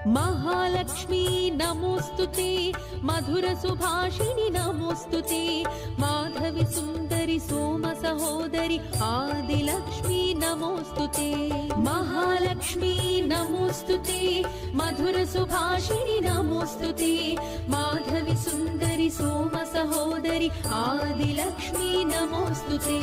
महालक्ष्मी नमोस्तुते, मधुर सुभाषिणि नमोस्तुते, माधवी सुंदरी सोम सहोदरी आदिलक्ष्मी नमोस्तुते। महालक्ष्मी नमोस्तुते, मधुर सुभाषिणि नमोस्तुते, माधवी सुंदरी सोम सहोदरी आदिलक्ष्मी नमोस्तुते।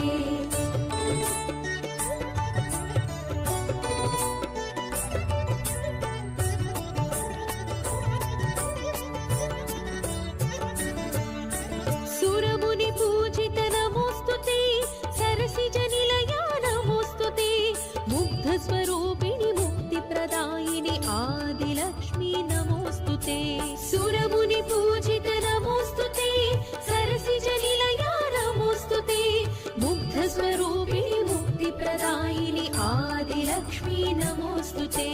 पूजित नमोस्तुते, सरसिज निलया नमोस्तुते, मुग्ध स्वरूपिणि मुक्ति प्रदायिनि आदिलक्ष्मी नमोस्तुते। सुरमुनि पूजित नमोस्तुते, सरसिज निलया नमोस्तुते, मुग्ध स्वरूपिणि मुक्ति प्रदायिनि आदिलक्ष्मी नमोस्तुते।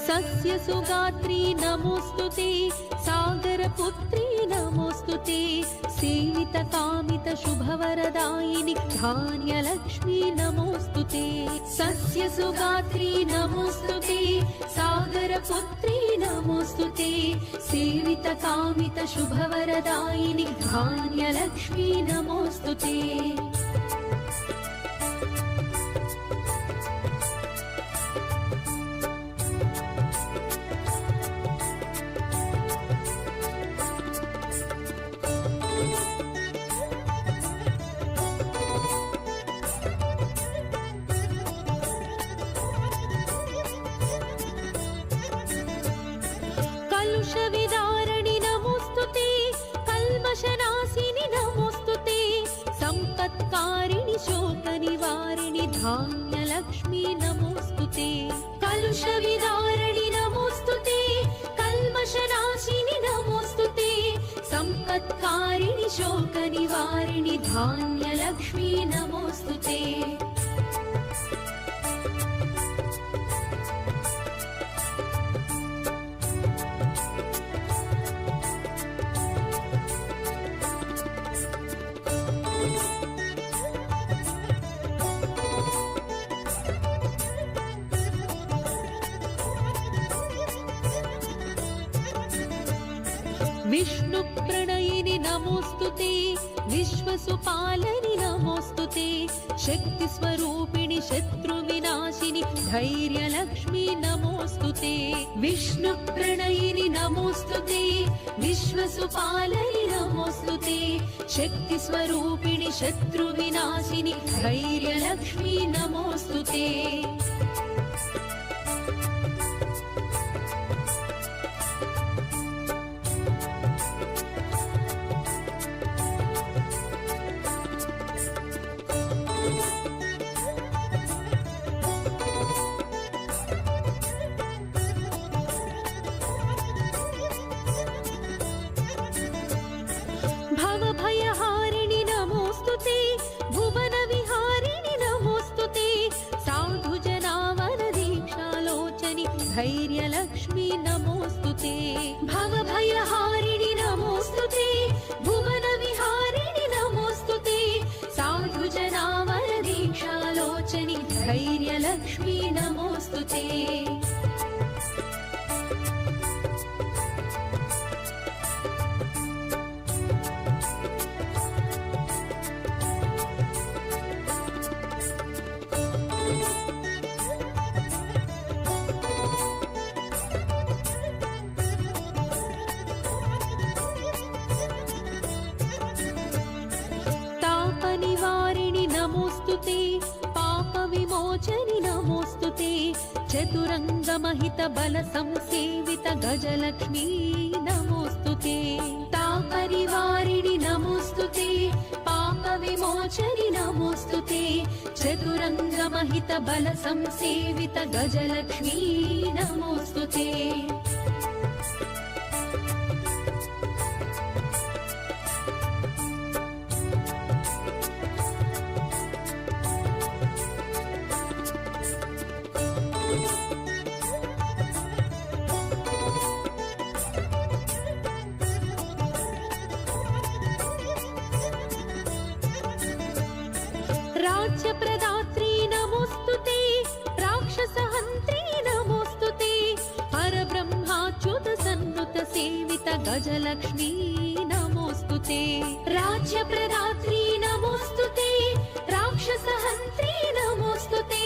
सस्य सुगात्री नमोस्तुते, सागरपुत्री नमोस्तुते, सेवित कामित शुभवरदायिनि धान्यलक्ष्मी नमोस्तुते। सस्य सुगात्री नमोस्तुते, सागरपुत्री नमोस्तुते, सेवित कामित शुभवरदायिनि धान्यलक्ष्मी नमोस्तुते। कलुषविदारिणि नमोस्तुते, कल्मषनाशिनि नमोस्तुते, संपत्कारिणि शोकनिवारिणि धान्यलक्ष्मी नमोस्तुते। कलुषविदारिणि नमोस्तुते, कल्मषनाशिनि नमोस्तुते, संपत्कारिणि शोकनिवारिणि धान्यलक्ष्मी नमोस्तुते। विष्णुप्रणयिनि नमोस्तुते, विश्वसुपालनि नमोस्तुते, शक्तिस्वरूपिणि शत्रुविनाशिनि धैर्यलक्ष्मी नमोस्तुते। विष्णुप्रणयिनि नमोस्तुते, विश्वसुपालनि नमोस्तुते, शक्तिस्वरूपिणि शत्रुविनाशिनि धैर्यलक्ष्मी नमोस्तुते। भवभयहारिणि नमोस्तुते, भुवनविहारिणि नमोस्तुते, साधुजनावनदीक्षालोचनि धैर्यलक्ष्मी नमोस्तुते। भवभयहारिणि नमोस्तुते, भुवनविहारिणि नमोस्तुते, साधुजनावनदीक्षालोचनि धैर्यलक्ष्मी नमोस्तुते। तापनिवारिणि नमोस्तुते, पापविमोचनि नमोस्तुते, चतुरङ्गमहित बल संसेवित गजलक्ष्मी नमोस्तुते तापरिवारिणि नमोस्तुते पाप विमोचनि नमोस्तुते चतुरङ्गमहित बल संसेवित गजलक्ष्मी नमोस्तुते राज्यप्रदात्री नमोस्तुते राक्षसहन्त्री नमोस्तुते परब्रह्माच्युत सन्नुत सेवित गजलक्ष्मी नमोस्तुते राज्यप्रदात्री नमोस्तुते राक्षसहन्त्री नमोस्तुते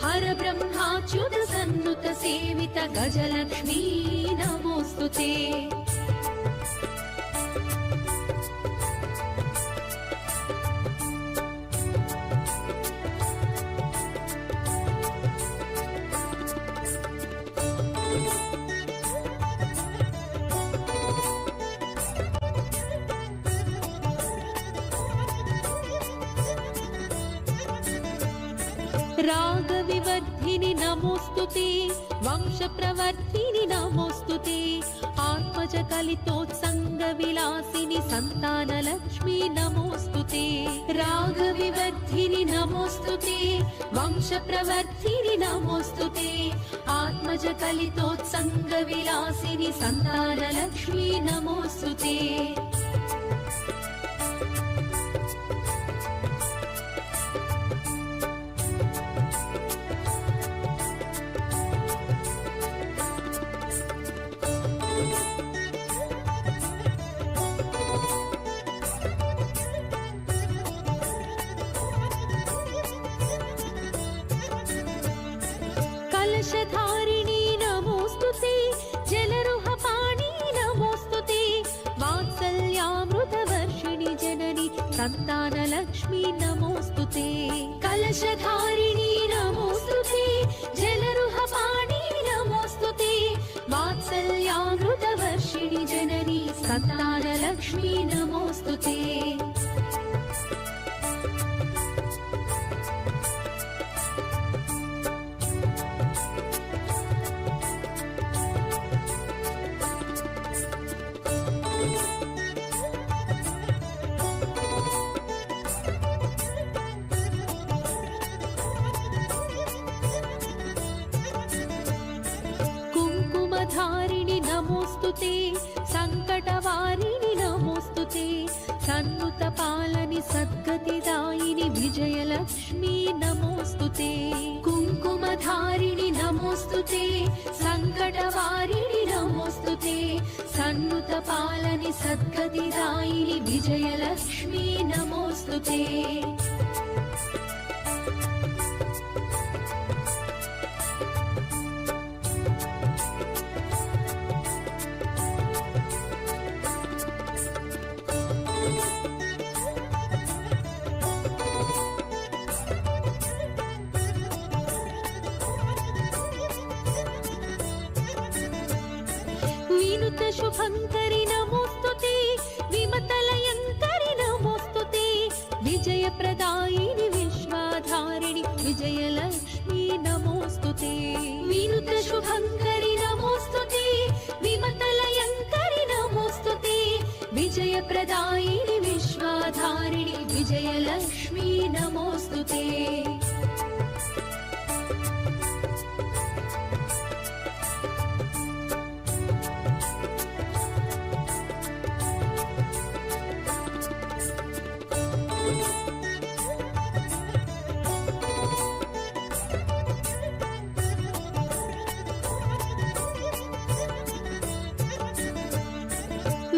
परब्रह्माच्युत सन्नुत सेवित गजलक्ष्मी नमोस्तुते रागविवर्धिनि नमोस्तुते वंशप्रवर्धिनि नमोस्तुते आत्मजकलितोत्सङ्गविलासिनि सन्तानलक्ष्मी नमोस्तुते रागविवर्धिनि नमोस्तुते वंशप्रवर्धिनि नमोस्तुते आत्मजकलितोत्सङ्गविलासिनि सन्तानलक्ष्मी नमोस्तुते कलशधारिणी नमोस्तुते जलरुहपाणि नमोस्तुते वात्सल्यामृतवर्षिणि जननि सन्तानलक्ष्मी नमोस्तुते कलशधारिणी नमोस्तुते जलरुहपाणि नमोस्तुते वात्सल्यामृतवर्षिणि जननि सन्तानलक्ष्मी नमोस्तुते धारिणि नमोस्तुते संकटवारिणि नमोस्तुते सन्नुतपालनि सद्गतिदायिनि विजयलक्ष्मी नमोस्तुते कुङ्कुमधारिणि नमोस्तुते संकटवारिणि नमोस्तुते सन्नुतपालनि सद्गतिदायिनि विजयलक्ष्मी नमोस्तुते विनुत शुभंकरि नमोस्तुते विमतलयंकरि नमोस्तुते विजयप्रदायिनि विश्वाधारिणि विजयलक्ष्मी नमोस्तुते विनुत शुभंकरि नमोस्तुते विमतलयंकरि नमोस्तुते विजयप्रदायिनि विश्वाधारिणि विजयलक्ष्मी नमोस्तुते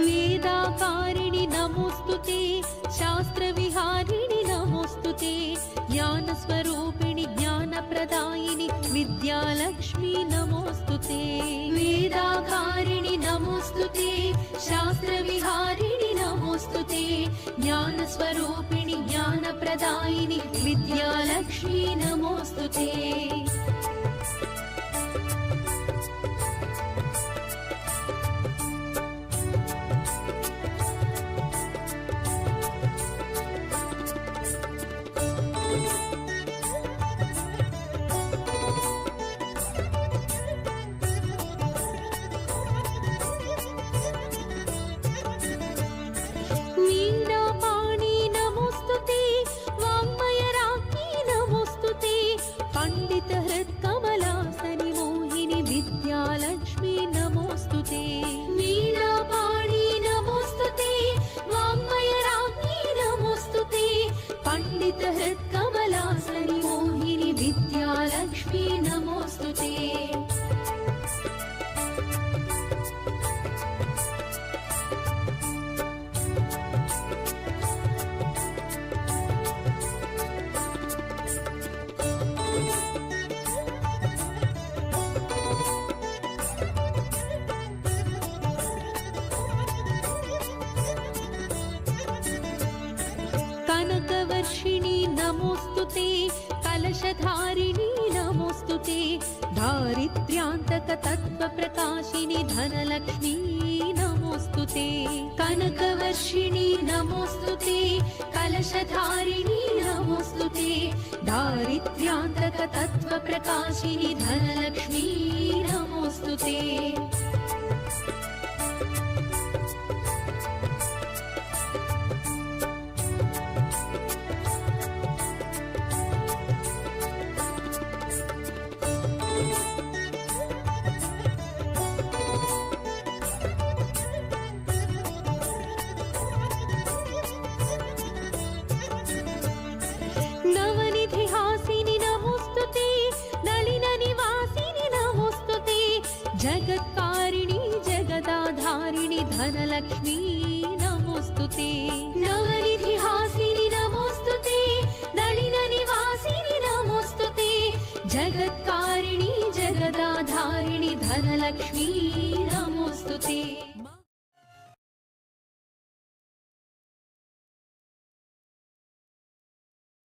वेदाकारिणि नमोस्तुते शास्त्रविहारिणि नमोस्तुते ज्ञानस्वरूपिणि ज्ञानप्रदायिनि विद्यालक्ष्मी नमोस्तुते वेदाकारिणि नमोस्तुते शास्त्रविहारिणि नमोस्तुते ज्ञानस्वरूपिणि ज्ञानप्रदायिनि विद्यालक्ष्मी नमोस्तुते कनकवर्षिणि नमोऽस्तुते कलशधारिणि नमोऽस्तुते दारिद्र्यान्तकतत्त्वप्रकाशिनि धनलक्ष्मी नमोऽस्तुते कनकवर्षिणि नमोऽस्तुते कलशधारिणि नमोऽस्तुते दारिद्र्यान्तकतत्त्वप्रकाशिनि धनलक्ष्मी नमोऽस्तुते नवनिधिहासिनि नमोऽस्तुते नलिननिवासिनि नमोऽस्तुते जगत्कारिणि जगदाधारिणि धनलक्ष्मी नमोऽस्तुते नवनिधिहासिनि नमोऽस्तुते नलिननिवासिनि नमोऽस्तुते जगत्कारिणि जगदाधारिणि धनलक्ष्मी नमोऽस्तुते